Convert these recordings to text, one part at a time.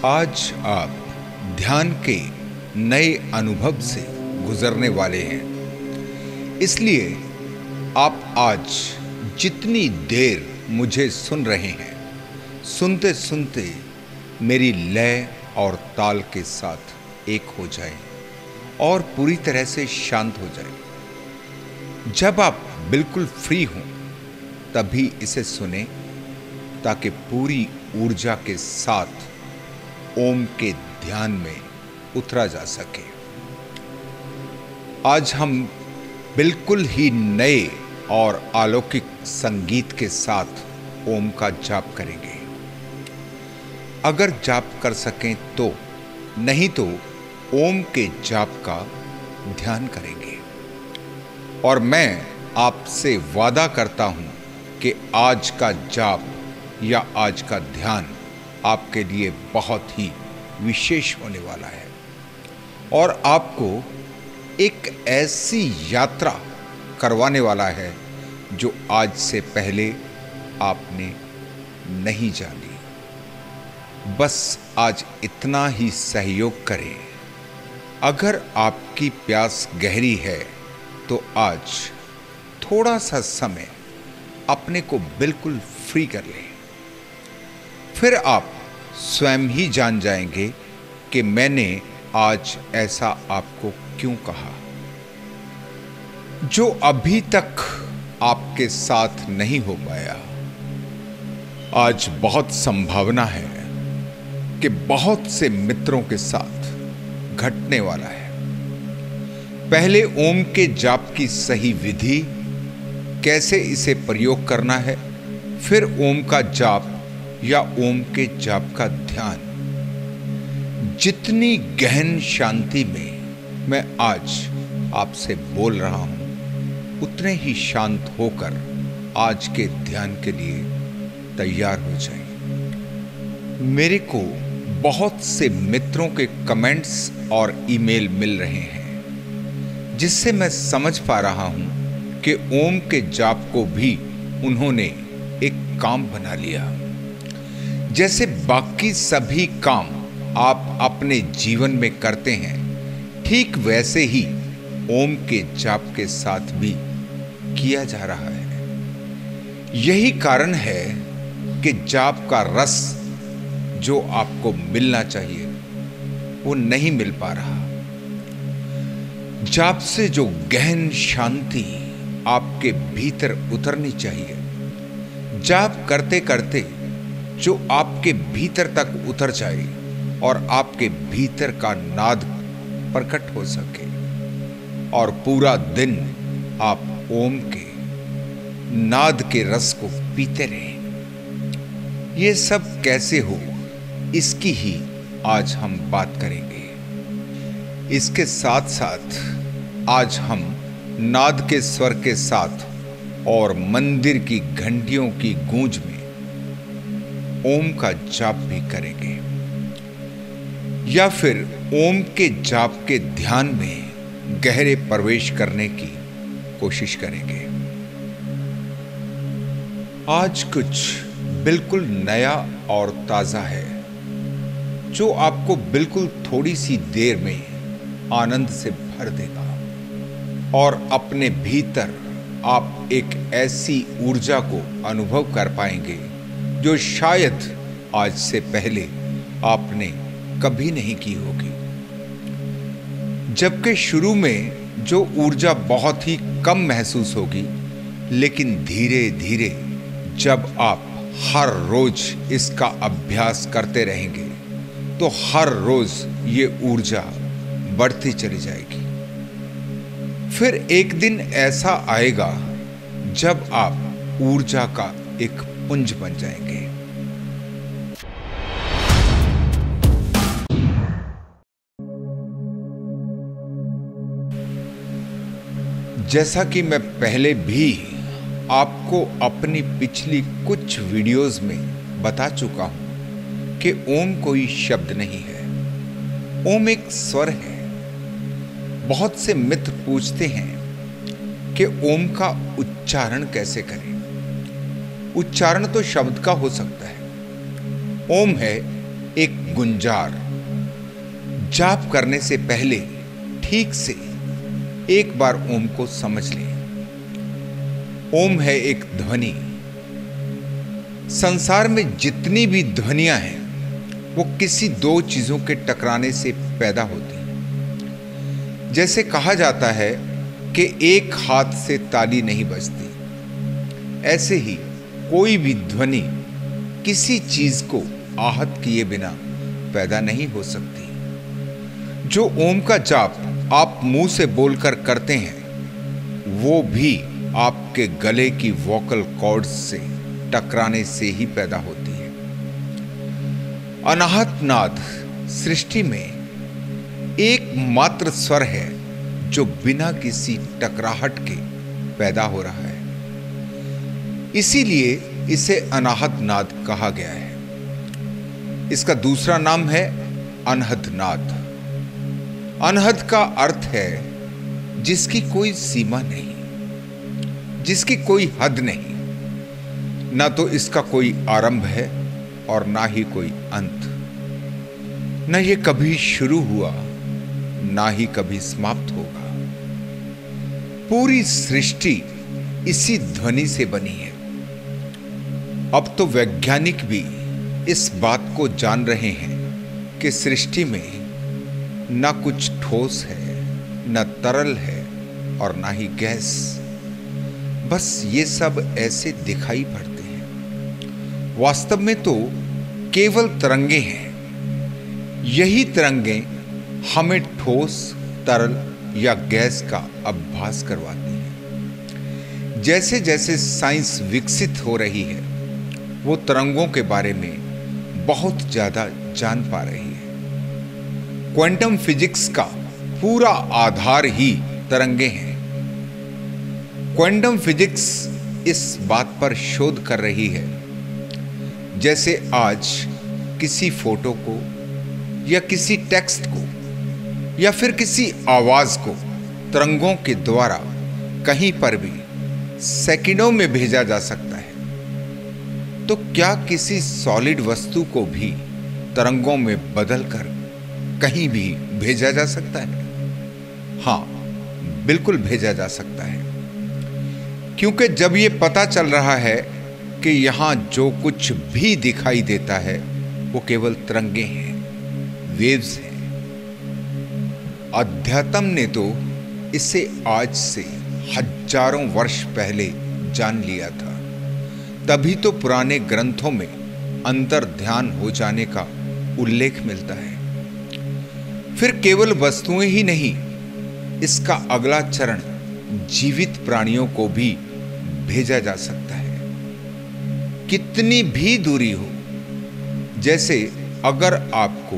आज आप ध्यान के नए अनुभव से गुजरने वाले हैं, इसलिए आप आज जितनी देर मुझे सुन रहे हैं, सुनते सुनते मेरी लय और ताल के साथ एक हो जाएं और पूरी तरह से शांत हो जाएं। जब आप बिल्कुल फ्री हों तभी इसे सुने, ताकि पूरी ऊर्जा के साथ ओम के ध्यान में उतरा जा सके। आज हम बिल्कुल ही नए और अलौकिक संगीत के साथ ओम का जाप करेंगे। अगर जाप कर सकें तो, नहीं तो ओम के जाप का ध्यान करेंगे। और मैं आपसे वादा करता हूं कि आज का जाप या आज का ध्यान आपके लिए बहुत ही विशेष होने वाला है और आपको एक ऐसी यात्रा करवाने वाला है जो आज से पहले आपने नहीं जानी। बस आज इतना ही सहयोग करें। अगर आपकी प्यास गहरी है तो आज थोड़ा सा समय अपने को बिल्कुल फ्री कर लें। फिर आप स्वयं ही जान जाएंगे कि मैंने आज ऐसा आपको क्यों कहा। जो अभी तक आपके साथ नहीं हो पाया, आज बहुत संभावना है कि बहुत से मित्रों के साथ घटने वाला है। पहले ओम के जाप की सही विधि, कैसे इसे प्रयोग करना है, फिर ओम का जाप या ओम के जाप का ध्यान। जितनी गहन शांति में मैं आज आपसे बोल रहा हूं, उतने ही शांत होकर आज के ध्यान के लिए तैयार हो जाएं। मेरे को बहुत से मित्रों के कमेंट्स और ईमेल मिल रहे हैं, जिससे मैं समझ पा रहा हूं कि ओम के जाप को भी उन्होंने एक काम बना लिया। जैसे बाकी सभी काम आप अपने जीवन में करते हैं, ठीक वैसे ही ओम के जाप के साथ भी किया जा रहा है। यही कारण है कि जाप का रस जो आपको मिलना चाहिए वो नहीं मिल पा रहा। जाप से जो गहन शांति आपके भीतर उतरनी चाहिए, जाप करते करते जो आपके भीतर तक उतर जाए और आपके भीतर का नाद प्रकट हो सके और पूरा दिन आप ओम के नाद के रस को पीते रहें। ये सब कैसे हो, इसकी ही आज हम बात करेंगे। इसके साथ साथ आज हम नाद के स्वर के साथ और मंदिर की घंटियों की गूंज में ओम का जाप भी करेंगे, या फिर ओम के जाप के ध्यान में गहरे प्रवेश करने की कोशिश करेंगे। आज कुछ बिल्कुल नया और ताजा है, जो आपको बिल्कुल थोड़ी सी देर में आनंद से भर देगा और अपने भीतर आप एक ऐसी ऊर्जा को अनुभव कर पाएंगे जो शायद आज से पहले आपने कभी नहीं की होगी। जबकि शुरू में जो ऊर्जा बहुत ही कम महसूस होगी, लेकिन धीरे धीरे जब आप हर रोज इसका अभ्यास करते रहेंगे तो हर रोज ये ऊर्जा बढ़ती चली जाएगी। फिर एक दिन ऐसा आएगा जब आप ऊर्जा का एक पुंज बन जाएंगे। जैसा कि मैं पहले भी आपको अपनी पिछली कुछ वीडियोस में बता चुका हूं कि ओम कोई शब्द नहीं है, ओम एक स्वर है। बहुत से मित्र पूछते हैं कि ओम का उच्चारण कैसे करें। उच्चारण तो शब्द का हो सकता है। ओम है एक गुंजार। जाप करने से पहले ठीक से एक बार ओम को समझ लें। ओम है एक ध्वनि। संसार में जितनी भी ध्वनियां हैं वो किसी दो चीजों के टकराने से पैदा होती हैं। जैसे कहा जाता है कि एक हाथ से ताली नहीं बजती, ऐसे ही कोई भी ध्वनि किसी चीज को आहत किए बिना पैदा नहीं हो सकती। जो ओम का जाप आप मुंह से बोलकर करते हैं वो भी आपके गले की वोकल कॉर्ड्स से टकराने से ही पैदा होती है। अनाहत नाद सृष्टि में एकमात्र स्वर है जो बिना किसी टकराहट के पैदा हो रहा है, इसीलिए इसे अनाहत नाद कहा गया है। इसका दूसरा नाम है अनहद नाद। अनहद का अर्थ है जिसकी कोई सीमा नहीं, जिसकी कोई हद नहीं। ना तो इसका कोई आरंभ है और ना ही कोई अंत। न ये कभी शुरू हुआ ना ही कभी समाप्त होगा। पूरी सृष्टि इसी ध्वनि से बनी है। अब तो वैज्ञानिक भी इस बात को जान रहे हैं कि सृष्टि में न कुछ ठोस है, न तरल है और ना ही गैस। बस ये सब ऐसे दिखाई पड़ते हैं, वास्तव में तो केवल तरंगे हैं। यही तरंगे हमें ठोस, तरल या गैस का अभ्यास करवाती हैं। जैसे जैसे साइंस विकसित हो रही है वो तरंगों के बारे में बहुत ज्यादा जान पा रही है। क्वांटम फिजिक्स का पूरा आधार ही तरंगे हैं। क्वांटम फिजिक्स इस बात पर शोध कर रही है जैसे आज किसी फोटो को या किसी टेक्स्ट को या फिर किसी आवाज को तरंगों के द्वारा कहीं पर भी सेकंडों में भेजा जा सकता है, तो क्या किसी सॉलिड वस्तु को भी तरंगों में बदलकर कहीं भी भेजा जा सकता है? हां, बिल्कुल भेजा जा सकता है। क्योंकि जब ये पता चल रहा है कि यहां जो कुछ भी दिखाई देता है वो केवल तरंगे हैं, वेव्स हैं। अध्यात्म ने तो इसे आज से हजारों वर्ष पहले जान लिया था। तभी तो पुराने ग्रंथों में अंतर ध्यान हो जाने का उल्लेख मिलता है। फिर केवल वस्तुएं ही नहीं, इसका अगला चरण जीवित प्राणियों को भी भेजा जा सकता है, कितनी भी दूरी हो। जैसे अगर आपको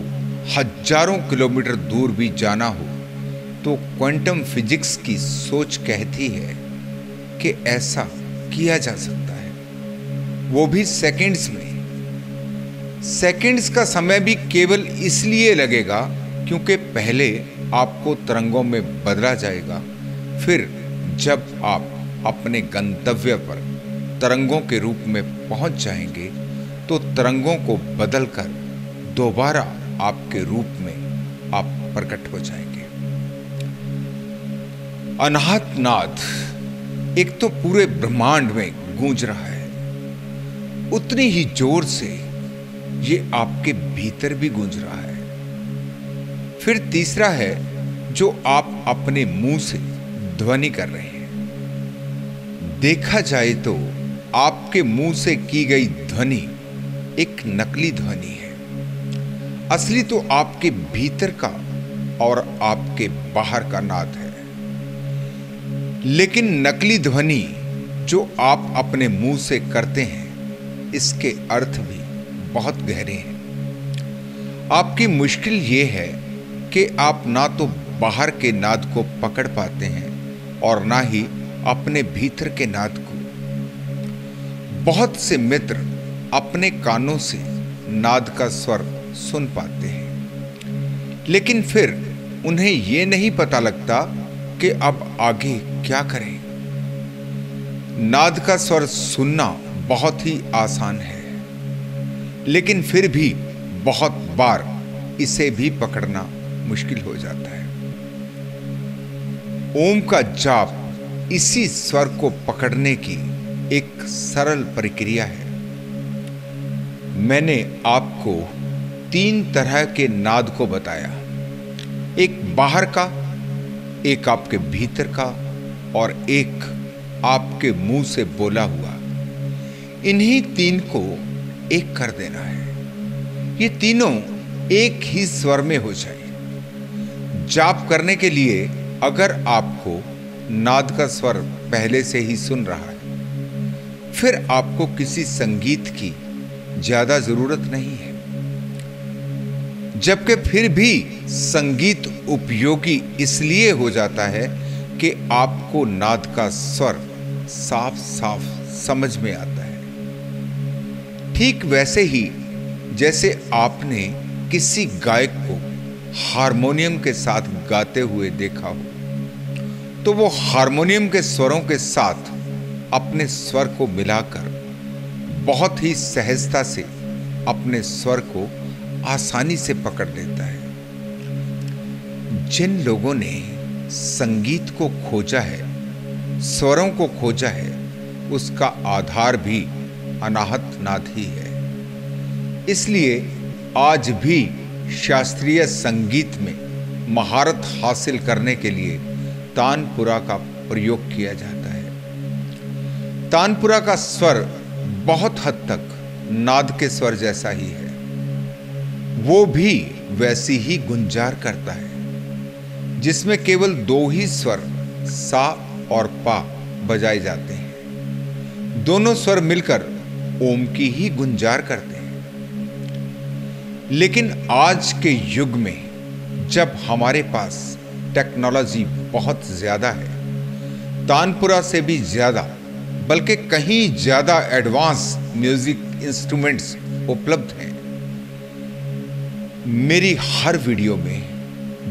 हजारों किलोमीटर दूर भी जाना हो तो क्वांटम फिजिक्स की सोच कहती है कि ऐसा किया जा सकता है, वो भी सेकंड्स में। सेकंड्स का समय भी केवल इसलिए लगेगा क्योंकि पहले आपको तरंगों में बदला जाएगा, फिर जब आप अपने गंतव्य पर तरंगों के रूप में पहुंच जाएंगे तो तरंगों को बदलकर दोबारा आपके रूप में आप प्रकट हो जाएंगे। अनाहत नाद एक तो पूरे ब्रह्मांड में गूंज रहा है, उतनी ही जोर से ये आपके भीतर भी गूंज रहा है। फिर तीसरा है जो आप अपने मुंह से ध्वनि कर रहे हैं। देखा जाए तो आपके मुंह से की गई ध्वनि एक नकली ध्वनि है। असली तो आपके भीतर का और आपके बाहर का नाद है। लेकिन नकली ध्वनि जो आप अपने मुंह से करते हैं इसके अर्थ भी बहुत गहरे हैं। आपकी मुश्किल ये है कि आप ना तो बाहर के नाद को पकड़ पाते हैं और ना ही अपने भीतर के नाद को। बहुत से मित्र अपने कानों से नाद का स्वर सुन पाते हैं, लेकिन फिर उन्हें यह नहीं पता लगता कि अब आगे क्या करें। नाद का स्वर सुनना बहुत ही आसान है, लेकिन फिर भी बहुत बार इसे भी पकड़ना मुश्किल हो जाता है। ओम का जाप इसी स्वर को पकड़ने की एक सरल प्रक्रिया है। मैंने आपको 3 तरह के नाद को बताया, एक बाहर का, एक आपके भीतर का और एक आपके मुंह से बोला हुआ। इन्हीं 3 को एक कर देना है। ये तीनों एक ही स्वर में हो जाए। जाप करने के लिए अगर आपको नाद का स्वर पहले से ही सुन रहा है, फिर आपको किसी संगीत की ज्यादा जरूरत नहीं है। जबकि फिर भी संगीत उपयोगी इसलिए हो जाता है कि आपको नाद का स्वर साफ साफ समझ में आता है। ठीक वैसे ही जैसे आपने किसी गायक को हारमोनियम के साथ गाते हुए देखा हो, तो वो हारमोनियम के स्वरों के साथ अपने स्वर को मिलाकर बहुत ही सहजता से अपने स्वर को आसानी से पकड़ लेता है। जिन लोगों ने संगीत को खोजा है, स्वरों को खोजा है, उसका आधार भी अनाहत नाद ही है। इसलिए आज भी शास्त्रीय संगीत में महारत हासिल करने के लिए तानपुरा का प्रयोग किया जाता है। तानपुरा का स्वर बहुत हद तक नाद के स्वर जैसा ही है। वो भी वैसी ही गुंजार करता है, जिसमें केवल 2 ही स्वर सा और पा बजाए जाते हैं। दोनों स्वर मिलकर ओम की ही गुंजार करते हैं। लेकिन आज के युग में जब हमारे पास टेक्नोलॉजी बहुत ज्यादा है, तानपुरा से भी ज्यादा बल्कि कहीं ज्यादा एडवांस म्यूजिक इंस्ट्रूमेंट्स उपलब्ध हैं। मेरी हर वीडियो में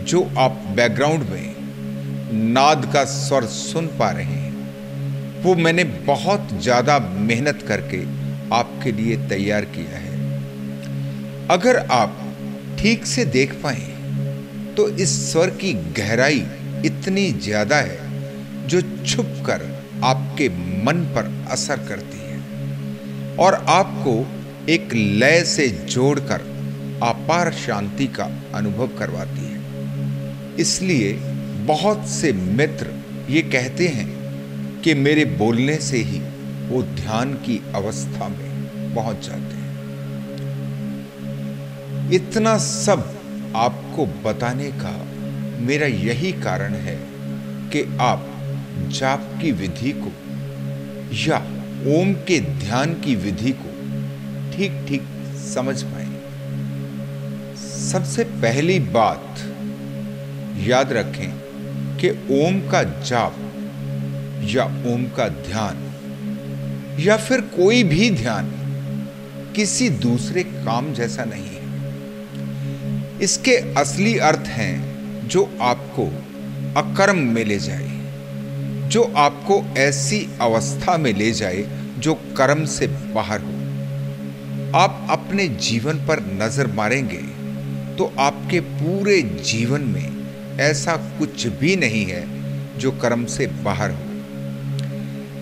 जो आप बैकग्राउंड में नाद का स्वर सुन पा रहे हैं, वो मैंने बहुत ज्यादा मेहनत करके आपके लिए तैयार किया है। अगर आप ठीक से देख पाए तो इस स्वर की गहराई इतनी ज्यादा है जो छुपकर आपके मन पर असर करती है और आपको एक लय से जोड़कर अपार शांति का अनुभव करवाती है। इसलिए बहुत से मित्र ये कहते हैं कि मेरे बोलने से ही वो ध्यान की अवस्था में पहुंच जाते हैं। इतना सब आपको बताने का मेरा यही कारण है कि आप जाप की विधि को या ओम के ध्यान की विधि को ठीक ठीक समझ पाए। सबसे पहली बात याद रखें कि ओम का जाप या ओम का ध्यान या फिर कोई भी ध्यान किसी दूसरे काम जैसा नहीं है। इसके असली अर्थ हैं जो आपको अकर्म में ले जाए, जो आपको ऐसी अवस्था में ले जाए जो कर्म से बाहर हो। आप अपने जीवन पर नजर मारेंगे तो आपके पूरे जीवन में ऐसा कुछ भी नहीं है जो कर्म से बाहर हो।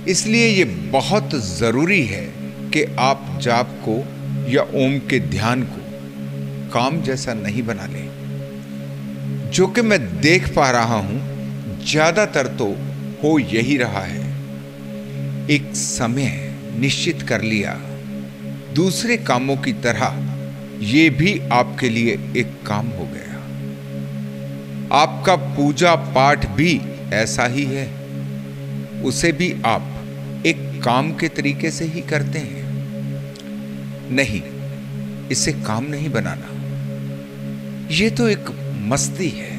इसलिए ये बहुत जरूरी है कि आप जाप को या ओम के ध्यान को काम जैसा नहीं बना लें। जो कि मैं देख पा रहा हूं ज्यादातर तो हो यही रहा है। एक समय निश्चित कर लिया, दूसरे कामों की तरह ये भी आपके लिए एक काम हो गया। आपका पूजा पाठ भी ऐसा ही है, उसे भी आप एक काम के तरीके से ही करते हैं। नहीं, इसे काम नहीं बनाना, ये तो एक मस्ती है।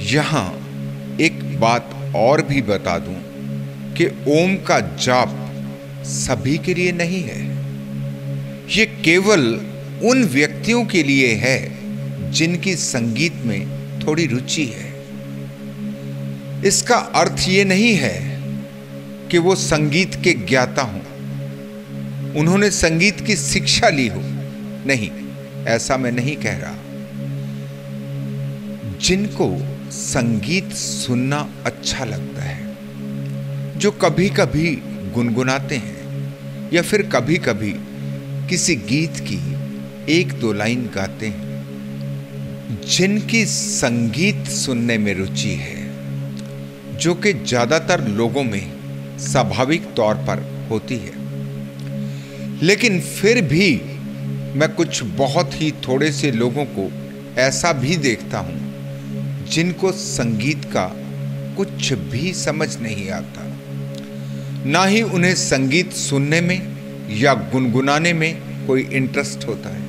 यहां एक बात और भी बता दूं कि ओम का जाप सभी के लिए नहीं है। ये केवल उन व्यक्तियों के लिए है जिनकी संगीत में थोड़ी रुचि है। इसका अर्थ ये नहीं है कि वो संगीत के ज्ञाता हों, उन्होंने संगीत की शिक्षा ली हो। नहीं, ऐसा मैं नहीं कह रहा। जिनको संगीत सुनना अच्छा लगता है, जो कभी कभी गुनगुनाते हैं या फिर कभी कभी किसी गीत की एक दो लाइन गाते हैं, जिनकी संगीत सुनने में रुचि है, जो कि ज़्यादातर लोगों में स्वाभाविक तौर पर होती है, लेकिन फिर भी मैं कुछ बहुत ही थोड़े से लोगों को ऐसा भी देखता हूँ जिनको संगीत का कुछ भी समझ नहीं आता, ना ही उन्हें संगीत सुनने में या गुनगुनाने में कोई इंटरेस्ट होता है।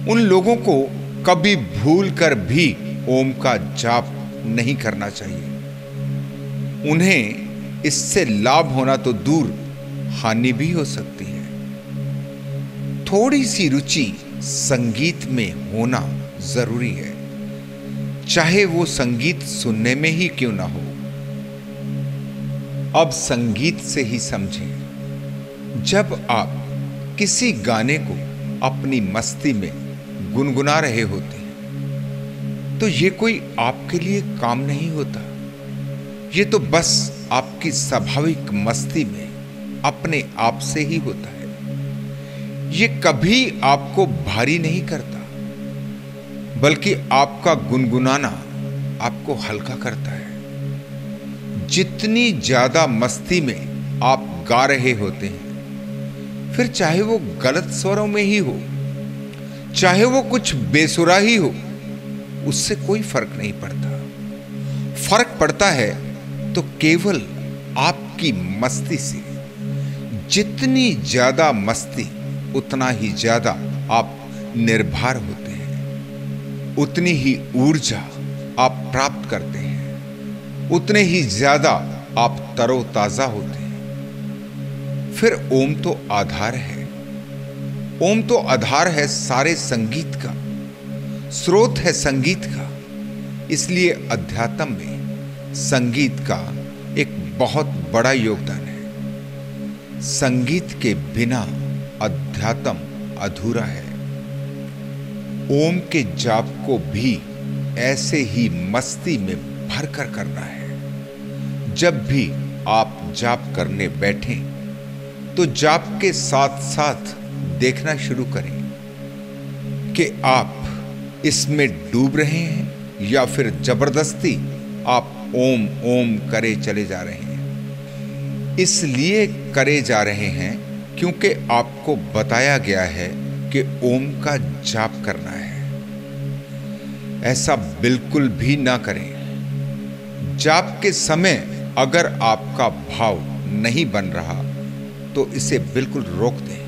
उन लोगों को कभी भूल कर भी ओम का जाप नहीं करना चाहिए। उन्हें इससे लाभ होना तो दूर, हानि भी हो सकती है। थोड़ी सी रुचि संगीत में होना जरूरी है, चाहे वो संगीत सुनने में ही क्यों ना हो। अब संगीत से ही समझें। जब आप किसी गाने को अपनी मस्ती में गुनगुना रहे होते हैं, तो ये कोई आपके लिए काम नहीं होता। ये तो बस आपकी स्वाभाविक मस्ती में अपने आप से ही होता है। ये कभी आपको भारी नहीं करता, बल्कि आपका गुनगुनाना आपको हल्का करता है। जितनी ज्यादा मस्ती में आप गा रहे होते हैं, फिर चाहे वो गलत स्वरों में ही हो, चाहे वो कुछ बेसुरा ही हो, उससे कोई फर्क नहीं पड़ता। फर्क पड़ता है तो केवल आपकी मस्ती से। जितनी ज्यादा मस्ती, उतना ही ज्यादा आप निर्भर होते हैं, उतनी ही ऊर्जा आप प्राप्त करते हैं, उतने ही ज्यादा आप तरोताजा होते हैं। फिर ओम तो आधार है। ओम तो आधार है सारे संगीत का, स्रोत है संगीत का। इसलिए अध्यात्म में संगीत का एक बहुत बड़ा योगदान है। संगीत के बिना अध्यात्म अधूरा है। ओम के जाप को भी ऐसे ही मस्ती में भरकर करना है। जब भी आप जाप करने बैठें, तो जाप के साथ साथ देखना शुरू करें कि आप इसमें डूब रहे हैं या फिर जबरदस्ती आप ओम ओम करे चले जा रहे हैं। इसलिए करे जा रहे हैं क्योंकि आपको बताया गया है कि ओम का जाप करना है। ऐसा बिल्कुल भी ना करें। जाप के समय अगर आपका भाव नहीं बन रहा, तो इसे बिल्कुल रोक दें।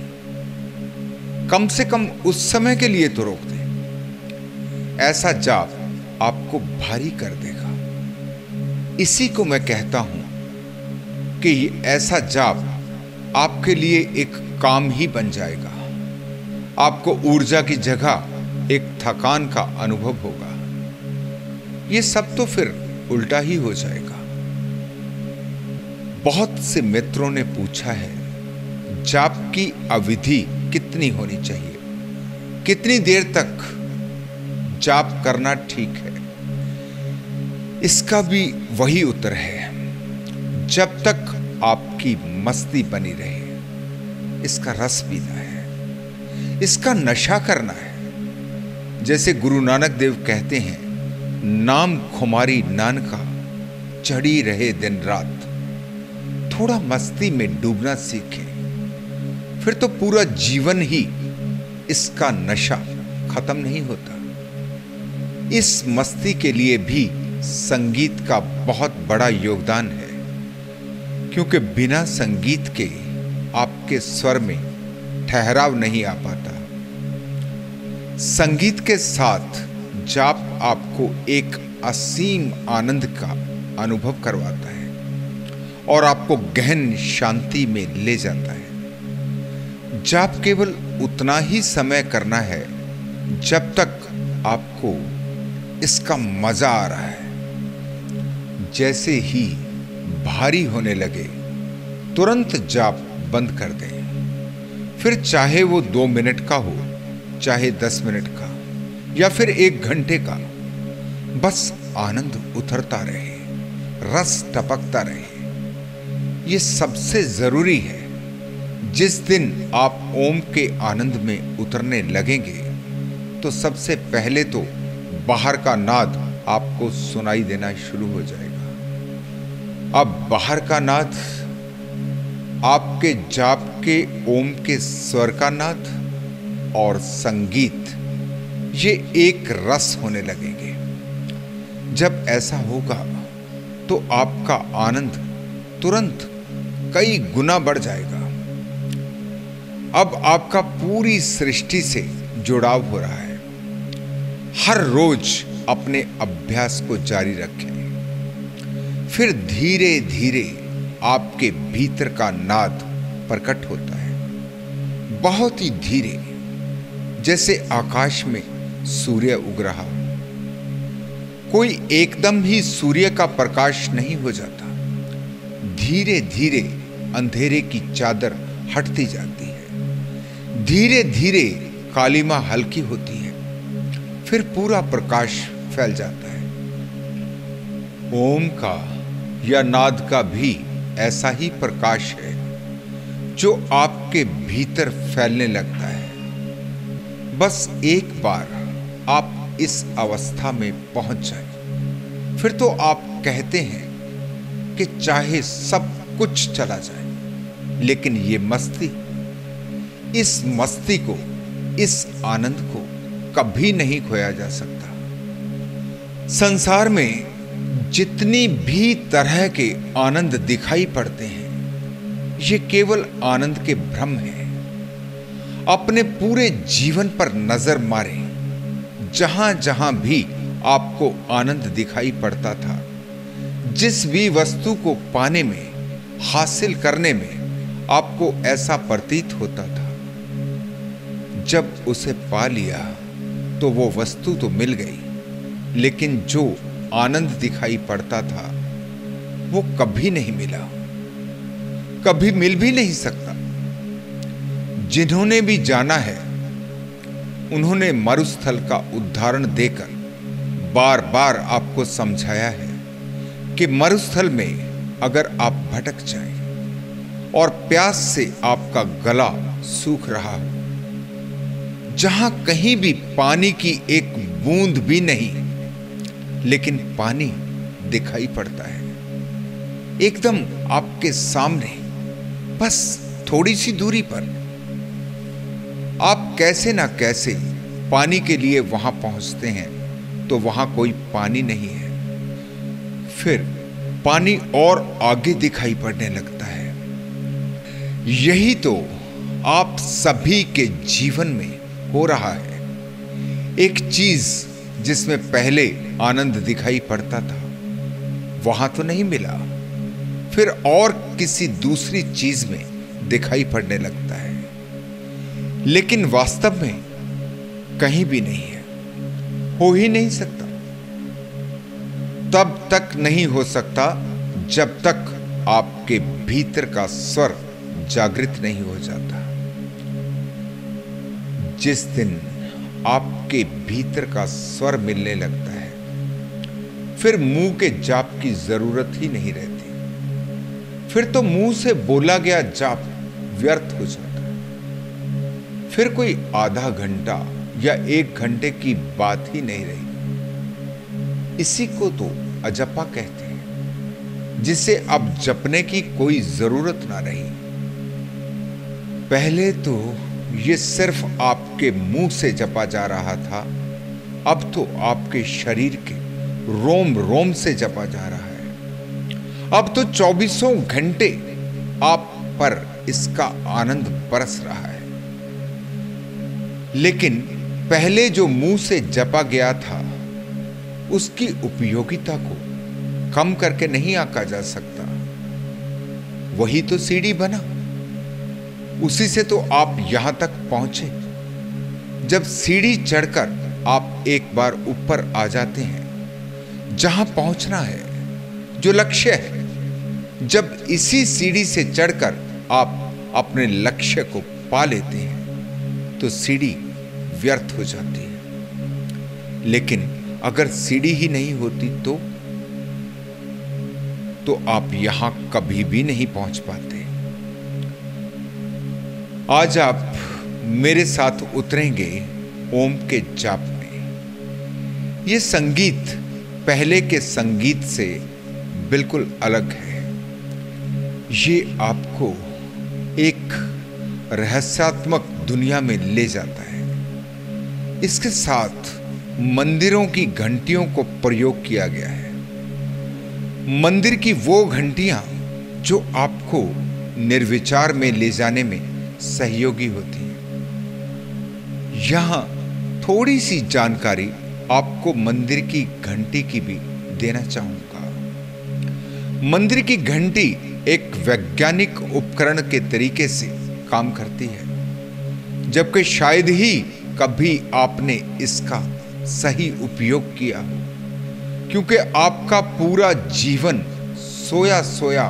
कम से कम उस समय के लिए तो रोक दें। ऐसा जाप आपको भारी कर देगा। इसी को मैं कहता हूं कि ऐसा जाप आपके लिए एक काम ही बन जाएगा। आपको ऊर्जा की जगह एक थकान का अनुभव होगा। ये सब तो फिर उल्टा ही हो जाएगा। बहुत से मित्रों ने पूछा है, जाप की अवधि कितनी होनी चाहिए, कितनी देर तक जाप करना ठीक है। इसका भी वही उत्तर है, जब तक आपकी मस्ती बनी रहे। इसका रस पीना है, इसका नशा करना है। जैसे गुरु नानक देव कहते हैं, नाम खुमारी नानका, चढ़ी रहे दिन रात। थोड़ा मस्ती में डूबना सीखें, फिर तो पूरा जीवन ही इसका नशा खत्म नहीं होता। इस मस्ती के लिए भी संगीत का बहुत बड़ा योगदान है, क्योंकि बिना संगीत के आपके स्वर में ठहराव नहीं आ पाता। संगीत के साथ जाप आपको एक असीम आनंद का अनुभव करवाता है और आपको गहन शांति में ले जाता है। जाप केवल उतना ही समय करना है जब तक आपको इसका मजा आ रहा है। जैसे ही भारी होने लगे, तुरंत जाप बंद कर दें। फिर चाहे वो 2 मिनट का हो चाहे 10 मिनट का या फिर 1 घंटे का, बस आनंद उतरता रहे, रस टपकता रहे। ये सबसे जरूरी है। जिस दिन आप ओम के आनंद में उतरने लगेंगे तो सबसे पहले तो बाहर का नाद आपको सुनाई देना शुरू हो जाएगा। अब बाहर का नाद आपके जाप के ओम के स्वर का नाद और संगीत, ये एक रस होने लगेंगे। जब ऐसा होगा तो आपका आनंद तुरंत कई गुना बढ़ जाएगा। अब आपका पूरी सृष्टि से जुड़ाव हो रहा है। हर रोज अपने अभ्यास को जारी रखें। फिर धीरे धीरे आपके भीतर का नाद प्रकट होता है, बहुत ही धीरे, जैसे आकाश में सूर्य उग रहा हो। कोई एकदम ही सूर्य का प्रकाश नहीं हो जाता। धीरे धीरे अंधेरे की चादर हटती जाती है, धीरे धीरे कालिमा हल्की होती है, फिर पूरा प्रकाश फैल जाता है। ओम का या नाद का भी ऐसा ही प्रकाश है जो आपके भीतर फैलने लगता है। बस एक बार आप इस अवस्था में पहुंच जाए, फिर तो आप कहते हैं कि चाहे सब कुछ चला जाए, लेकिन ये मस्ती, इस मस्ती को, इस आनंद को कभी नहीं खोया जा सकता। संसार में जितनी भी तरह के आनंद दिखाई पड़ते हैं, ये केवल आनंद के भ्रम हैं। अपने पूरे जीवन पर नजर मारें। जहां जहां भी आपको आनंद दिखाई पड़ता था, जिस भी वस्तु को पाने में, हासिल करने में आपको ऐसा प्रतीत होता था, जब उसे पा लिया तो वो वस्तु तो मिल गई, लेकिन जो आनंद दिखाई पड़ता था वो कभी नहीं मिला, कभी मिल भी नहीं सकता। जिन्होंने भी जाना है, उन्होंने मरुस्थल का उदाहरण देकर बार बार आपको समझाया है कि मरुस्थल में अगर आप भटक जाएं और प्यास से आपका गला सूख रहा हो, जहां कहीं भी पानी की एक बूंद भी नहीं, लेकिन पानी दिखाई पड़ता है एकदम आपके सामने, बस थोड़ी सी दूरी पर, आप कैसे ना कैसे पानी के लिए वहां पहुंचते हैं तो वहां कोई पानी नहीं है। फिर पानी और आगे दिखाई पड़ने लगता है। यही तो आप सभी के जीवन में हो रहा है। एक चीज जिसमें पहले आनंद दिखाई पड़ता था, वहां तो नहीं मिला, फिर और किसी दूसरी चीज में दिखाई पड़ने लगता है, लेकिन वास्तव में कहीं भी नहीं है, हो ही नहीं सकता। तब तक नहीं हो सकता जब तक आपके भीतर का स्वर जागृत नहीं हो जाता। जिस दिन आपके भीतर का स्वर मिलने लगता है, फिर मुंह के जाप की जरूरत ही नहीं रहती। फिर तो मुंह से बोला गया जाप व्यर्थ हो जाता है। फिर कोई आधा घंटा या 1 घंटे की बात ही नहीं रही। इसी को तो अजपा कहते हैं, जिसे अब जपने की कोई जरूरत ना रही। पहले तो ये सिर्फ आपके मुंह से जपा जा रहा था, अब तो आपके शरीर के रोम रोम से जपा जा रहा है। अब तो 24 घंटे आप पर इसका आनंद बरस रहा है। लेकिन पहले जो मुंह से जपा गया था, उसकी उपयोगिता को कम करके नहीं आंका जा सकता। वही तो सीढ़ी बना, उसी से तो आप यहां तक पहुंचे। जब सीढ़ी चढ़कर आप एक बार ऊपर आ जाते हैं, जहां पहुंचना है, जो लक्ष्य है, जब इसी सीढ़ी से चढ़कर आप अपने लक्ष्य को पा लेते हैं, तो सीढ़ी व्यर्थ हो जाती है। लेकिन अगर सीढ़ी ही नहीं होती तो आप यहां कभी भी नहीं पहुंच पाते। आज आप मेरे साथ उतरेंगे ओम के जाप में। यह संगीत पहले के संगीत से बिल्कुल अलग है। ये आपको एक रहस्यात्मक दुनिया में ले जाता है। इसके साथ मंदिरों की घंटियों को प्रयोग किया गया है। मंदिर की वो घंटियां जो आपको निर्विचार में ले जाने में सहयोगी होती हैं। यहां थोड़ी सी जानकारी आपको मंदिर की घंटी की भी देना चाहूंगा। मंदिर की घंटी एक वैज्ञानिक उपकरण के तरीके से काम करती है, जबकि शायद ही कभी आपने इसका सही उपयोग किया हो, क्योंकि आपका पूरा जीवन सोया सोया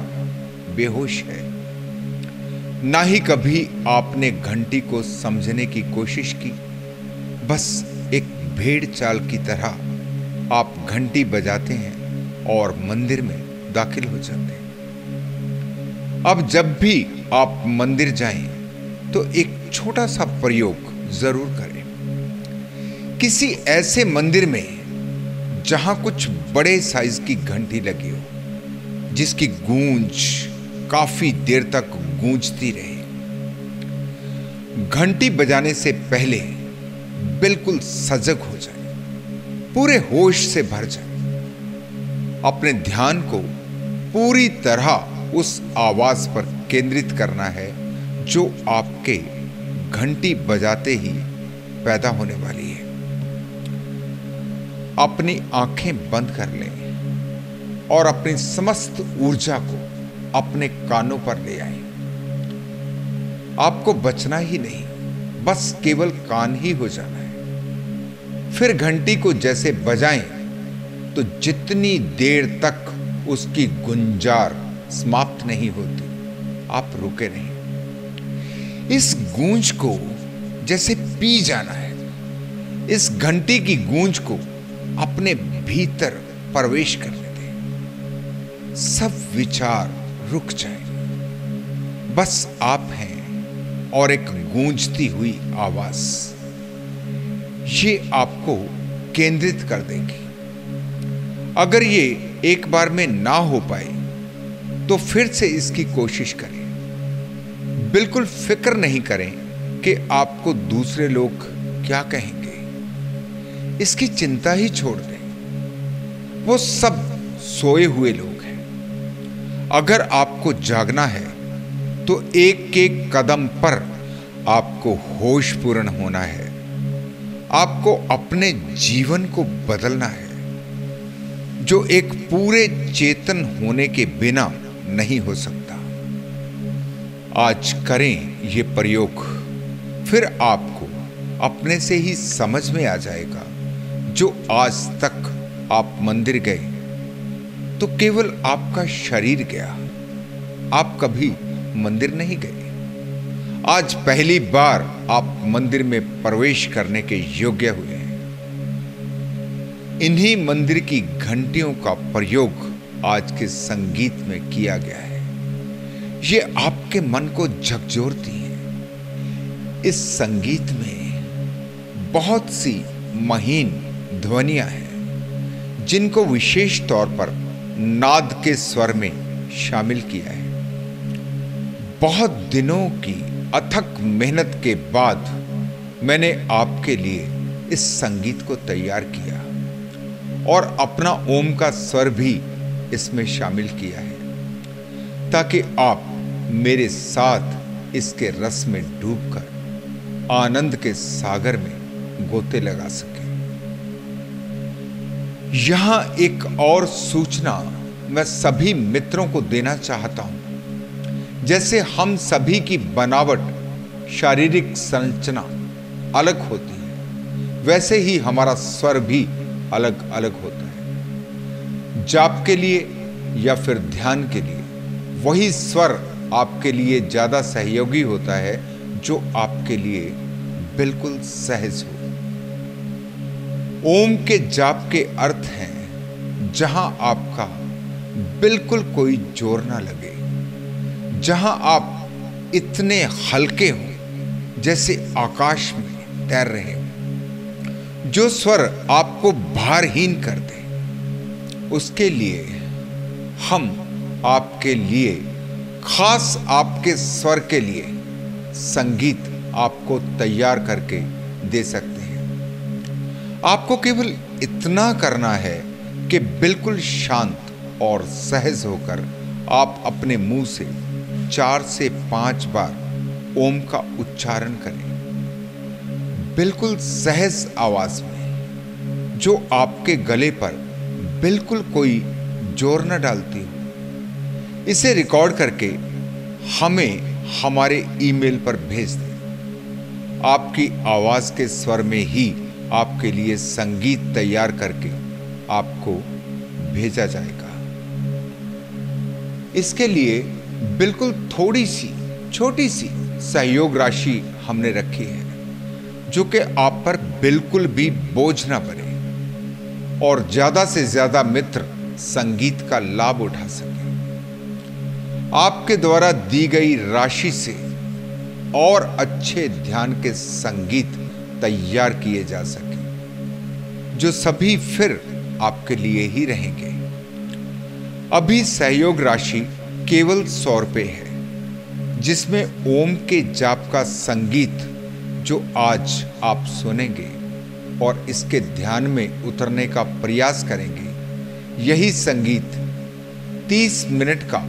बेहोश है। ना ही कभी आपने घंटी को समझने की कोशिश की। बस एक भेड़ चाल की तरह आप घंटी बजाते हैं और मंदिर में दाखिल हो जाते हैं। अब जब भी आप मंदिर जाएं तो एक छोटा सा प्रयोग जरूर करें। किसी ऐसे मंदिर में जहां कुछ बड़े साइज की घंटी लगी हो, जिसकी गूंज काफी देर तक गूंजती रहे। घंटी बजाने से पहले बिल्कुल सजग हो जाए, पूरे होश से भर जाए। अपने ध्यान को पूरी तरह उस आवाज पर केंद्रित करना है जो आपके घंटी बजाते ही पैदा होने वाली है। अपनी आंखें बंद कर लें और अपनी समस्त ऊर्जा को अपने कानों पर ले आए। आपको बचना ही नहीं, बस केवल कान ही हो जाना है। फिर घंटी को जैसे बजाएं तो जितनी देर तक उसकी गुंजार समाप्त नहीं होती, आप रुके नहीं। इस गूंज को जैसे पी जाना है। इस घंटी की गूंज को अपने भीतर प्रवेश करने दें। सब विचार रुक जाए। बस आप हैं और एक गूंजती हुई आवाज। ये आपको केंद्रित कर देगी। अगर ये एक बार में ना हो पाए तो फिर से इसकी कोशिश करें। बिल्कुल फिक्र नहीं करें कि आपको दूसरे लोग क्या कहेंगे। इसकी चिंता ही छोड़ दें। वो सब सोए हुए लोग हैं। अगर आपको जागना है तो एक एक कदम पर आपको होशपूर्ण होना है। आपको अपने जीवन को बदलना है, जो एक पूरे चेतन होने के बिना नहीं हो सकता। आज करें ये प्रयोग, फिर आपको अपने से ही समझ में आ जाएगा। जो आज तक आप मंदिर गए तो केवल आपका शरीर गया, आप कभी मंदिर नहीं गए। आज पहली बार आप मंदिर में प्रवेश करने के योग्य हुए हैं। इन्हीं मंदिर की घंटियों का प्रयोग आज के संगीत में किया गया है। ये आपके मन को झकझोरती है। इस संगीत में बहुत सी महीन ध्वनियां हैं, जिनको विशेष तौर पर नाद के स्वर में शामिल किया है। बहुत दिनों की अथक मेहनत के बाद मैंने आपके लिए इस संगीत को तैयार किया और अपना ओम का स्वर भी इसमें शामिल किया है, ताकि आप मेरे साथ इसके रस में डूबकर आनंद के सागर में गोते लगा सकें। यहां एक और सूचना मैं सभी मित्रों को देना चाहता हूं। जैसे हम सभी की बनावट, शारीरिक संरचना अलग होती है, वैसे ही हमारा स्वर भी अलग अलग होता है। जाप के लिए या फिर ध्यान के लिए वही स्वर आपके लिए ज्यादा सहयोगी होता है, जो आपके लिए बिल्कुल सहज हो। ओम के जाप के अर्थ हैं जहां आपका बिल्कुल कोई जोर ना लगे, जहां आप इतने हल्के हो जैसे आकाश में तैर रहे हो, जो स्वर आपको भारहीन कर दे। उसके लिए हम आपके लिए, खास आपके स्वर के लिए संगीत आपको तैयार करके दे सकते हैं। आपको केवल इतना करना है कि बिल्कुल शांत और सहज होकर आप अपने मुंह से 4 से 5 बार ओम का उच्चारण करें, बिल्कुल सहज आवाज में, जो आपके गले पर बिल्कुल कोई जोर न डालती हो। इसे रिकॉर्ड करके हमें हमारे ईमेल पर भेज दें। आपकी आवाज के स्वर में ही आपके लिए संगीत तैयार करके आपको भेजा जाएगा। इसके लिए बिल्कुल थोड़ी सी छोटी सी सहयोग राशि हमने रखी है, जो कि आप पर बिल्कुल भी बोझ ना बने और ज्यादा से ज्यादा मित्र संगीत का लाभ उठा सके। आपके द्वारा दी गई राशि से और अच्छे ध्यान के संगीत तैयार किए जा सके, जो सभी फिर आपके लिए ही रहेंगे। अभी सहयोग राशि केवल 100 रुपये है, जिसमें ओम के जाप का संगीत जो आज आप सुनेंगे और इसके ध्यान में उतरने का प्रयास करेंगे, यही संगीत 30 मिनट का,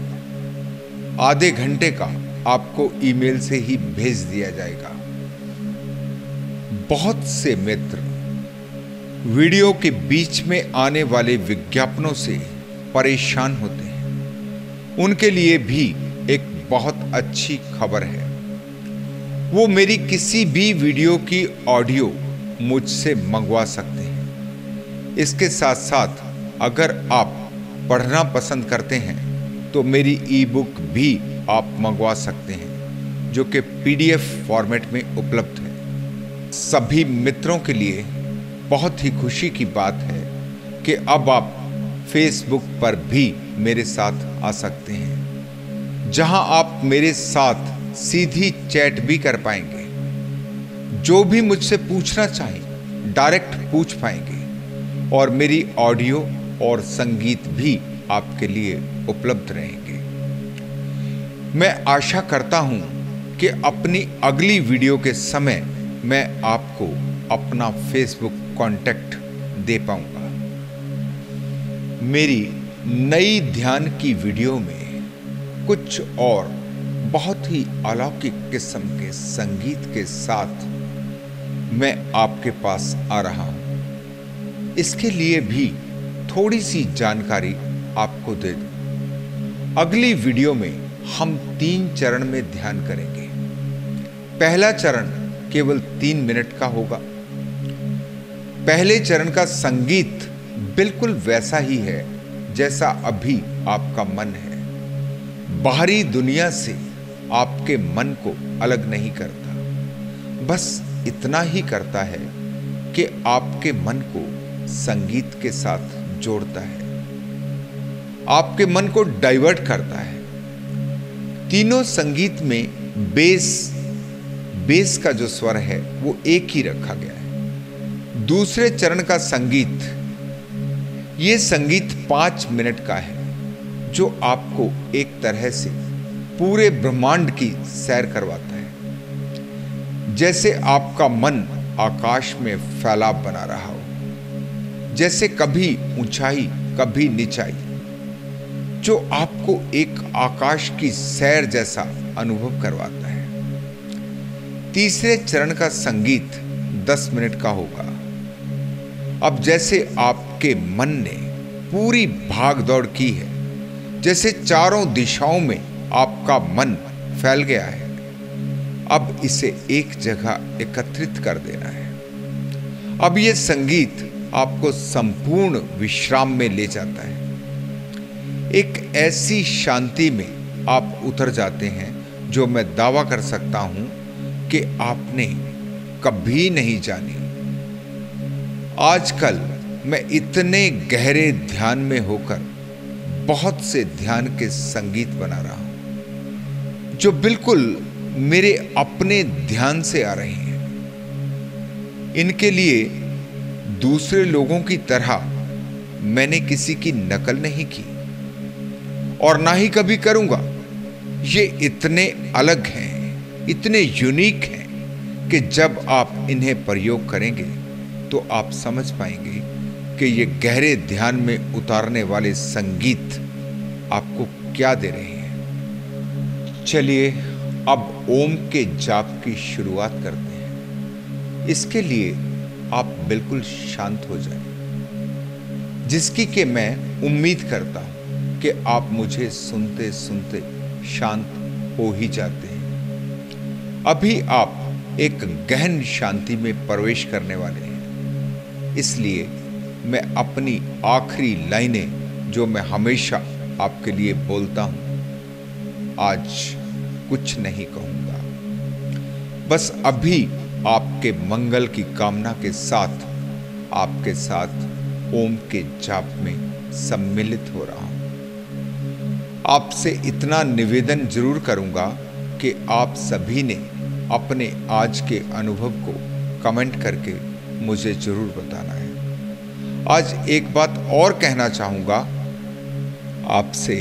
आधे घंटे का आपको ईमेल से ही भेज दिया जाएगा। बहुत से मित्र वीडियो के बीच में आने वाले विज्ञापनों से परेशान होते हैं। उनके लिए भी एक बहुत अच्छी खबर है। वो मेरी किसी भी वीडियो की ऑडियो मुझसे मंगवा सकते हैं। इसके साथ साथ अगर आप पढ़ना पसंद करते हैं तो मेरी ई बुक भी आप मंगवा सकते हैं, जो कि PDF फॉर्मेट में उपलब्ध है। सभी मित्रों के लिए बहुत ही खुशी की बात है कि अब आप फेसबुक पर भी मेरे साथ आ सकते हैं, जहां आप मेरे साथ सीधी चैट भी कर पाएंगे। जो भी मुझसे पूछना चाहें डायरेक्ट पूछ पाएंगे और मेरी ऑडियो और संगीत भी आपके लिए उपलब्ध रहेंगे। मैं आशा करता हूं कि अपनी अगली वीडियो के समय मैं आपको अपना फेसबुक कांटेक्ट दे पाऊंगा। मेरी नई ध्यान की वीडियो में कुछ और बहुत ही अलौकिक किस्म के संगीत के साथ मैं आपके पास आ रहा हूं। इसके लिए भी थोड़ी सी जानकारी आपको दे दूं। अगली वीडियो में हम 3 चरण में ध्यान करेंगे। पहला चरण केवल 3 मिनट का होगा। पहले चरण का संगीत बिल्कुल वैसा ही है जैसा अभी आपका मन है। बाहरी दुनिया से आपके मन को अलग नहीं करता, बस इतना ही करता है कि आपके मन को संगीत के साथ जोड़ता है, आपके मन को डाइवर्ट करता है। तीनों संगीत में बेस का जो स्वर है वो एक ही रखा गया है। दूसरे चरण का संगीत, ये संगीत 5 मिनट का है, जो आपको एक तरह से पूरे ब्रह्मांड की सैर करवाता है। जैसे आपका मन आकाश में फैलाव बना रहा हो, जैसे कभी ऊंचाई कभी निचाई, जो आपको एक आकाश की सैर जैसा अनुभव करवाता है। तीसरे चरण का संगीत 10 मिनट का होगा। अब जैसे आपके मन ने पूरी भाग दौड़ की है, जैसे चारों दिशाओं में आपका मन फैल गया है, अब इसे एक जगह एकत्रित कर देना है। अब यह संगीत आपको संपूर्ण विश्राम में ले जाता है। एक ऐसी शांति में आप उतर जाते हैं जो मैं दावा कर सकता हूं कि आपने कभी नहीं जानी। आजकल मैं इतने गहरे ध्यान में होकर बहुत से ध्यान के संगीत बना रहा हूं जो बिल्कुल मेरे अपने ध्यान से आ रहे हैं। इनके लिए दूसरे लोगों की तरह मैंने किसी की नकल नहीं की और ना ही कभी करूंगा। ये इतने अलग हैं, इतने यूनिक हैं कि जब आप इन्हें प्रयोग करेंगे तो आप समझ पाएंगे कि ये गहरे ध्यान में उतारने वाले संगीत आपको क्या दे रहे हैं। चलिए अब ओम के जाप की शुरुआत करते हैं। इसके लिए आप बिल्कुल शांत हो जाएं, जिसकी कि मैं उम्मीद करता हूं कि आप मुझे सुनते सुनते शांत हो ही जाते हैं। अभी आप एक गहन शांति में प्रवेश करने वाले हैं, इसलिए मैं अपनी आखिरी लाइनें जो मैं हमेशा आपके लिए बोलता हूं, आज कुछ नहीं कहूंगा। बस अभी आपके मंगल की कामना के साथ आपके साथ ओम के जाप में सम्मिलित हो रहा हूं। आपसे इतना निवेदन जरूर करूंगा कि आप सभी ने अपने आज के अनुभव को कमेंट करके मुझे जरूर बताना है। आज एक बात और कहना चाहूंगा, आपसे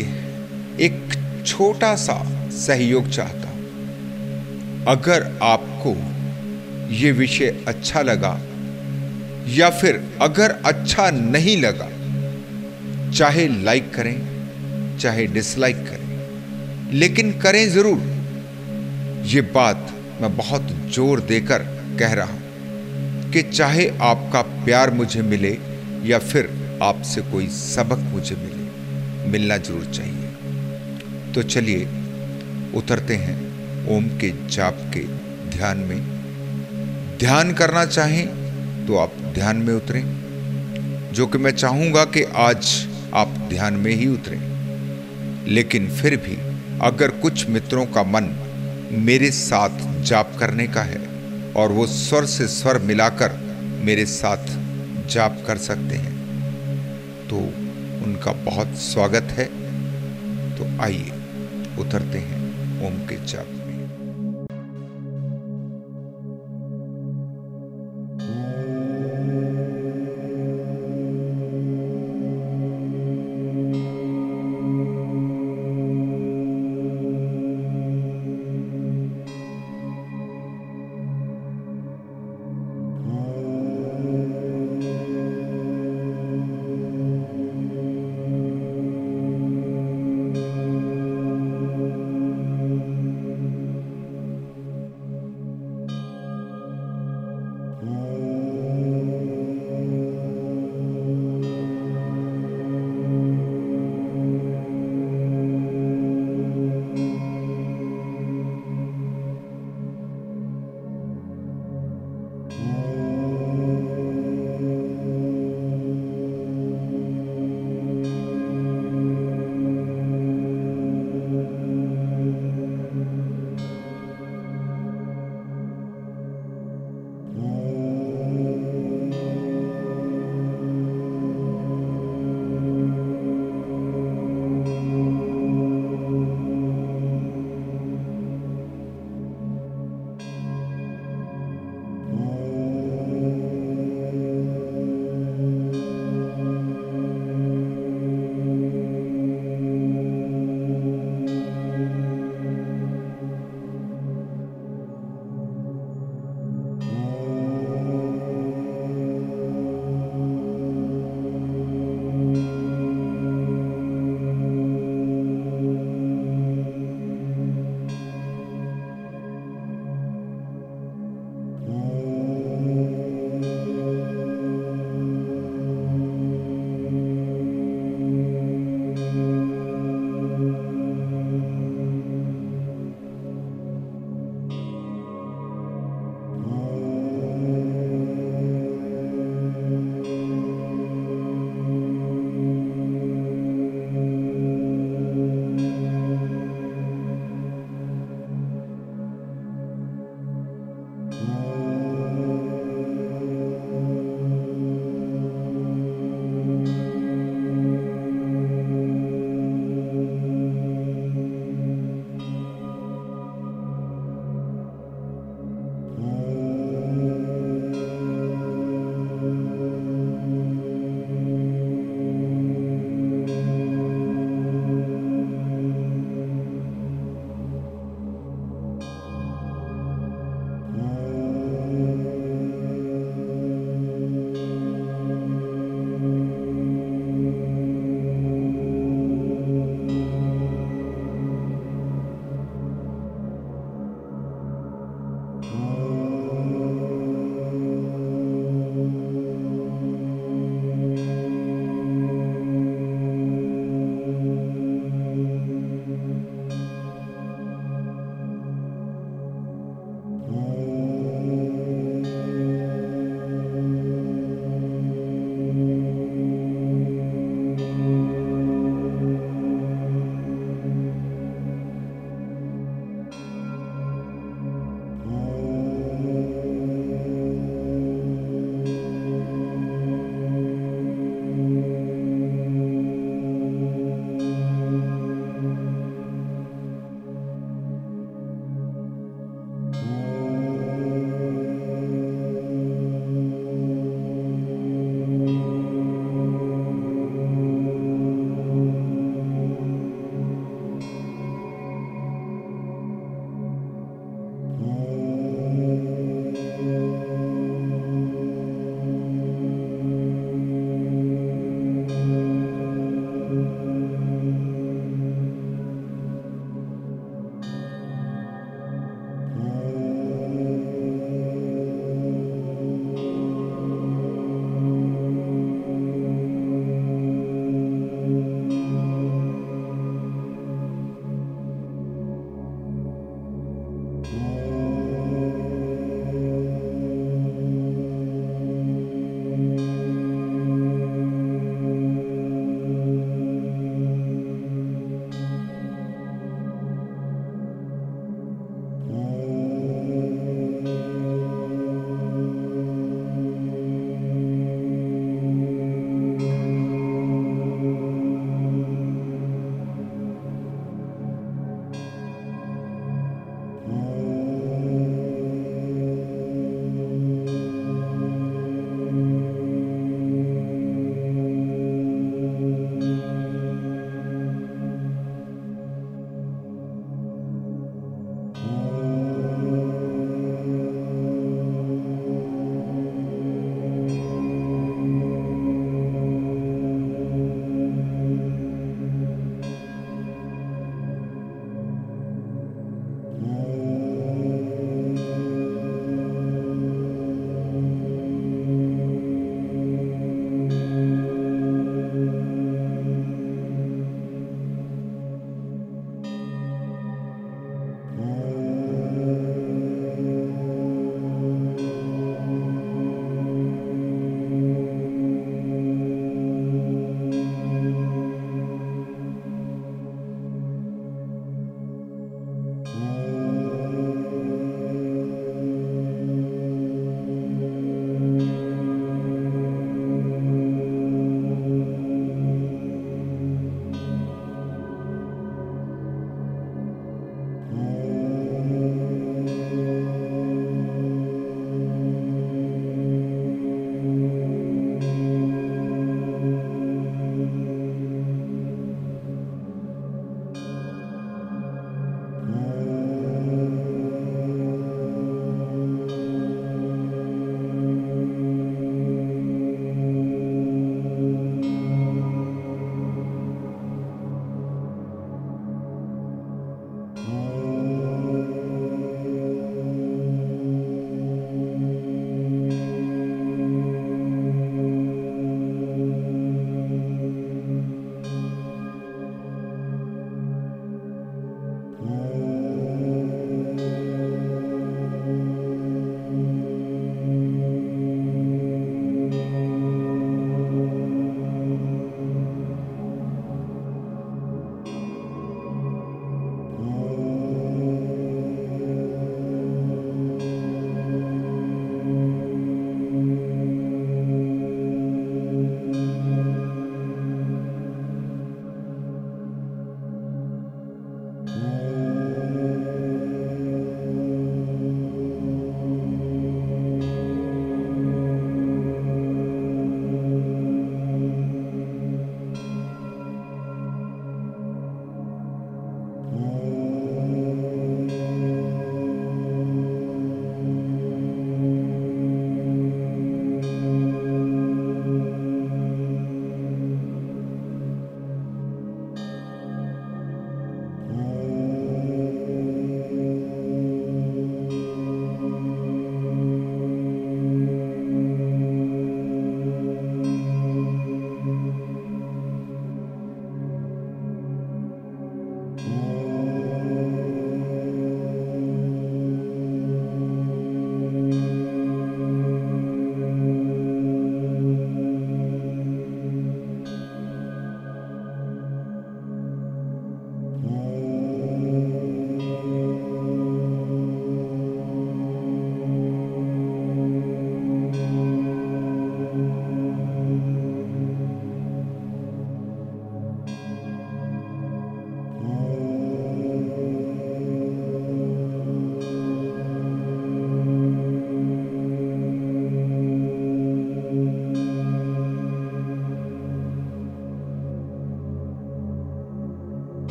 एक छोटा सा सहयोग चाहता हूं। अगर आपको ये विषय अच्छा लगा या फिर अगर अच्छा नहीं लगा, चाहे लाइक करें चाहे डिसलाइक करें, लेकिन करें जरूर। ये बात मैं बहुत जोर देकर कह रहा हूं कि चाहे आपका प्यार मुझे मिले या फिर आपसे कोई सबक मुझे मिले, मिलना जरूर चाहिए। तो चलिए उतरते हैं ओम के जाप के ध्यान में। ध्यान करना चाहें तो आप ध्यान में उतरें, जो कि मैं चाहूंगा कि आज आप ध्यान में ही उतरें। लेकिन फिर भी अगर कुछ मित्रों का मन मेरे साथ जाप करने का है और वो स्वर से स्वर मिलाकर मेरे साथ जाप कर सकते हैं, तो उनका बहुत स्वागत है। तो आइए उतरते हैं ओम के जाप।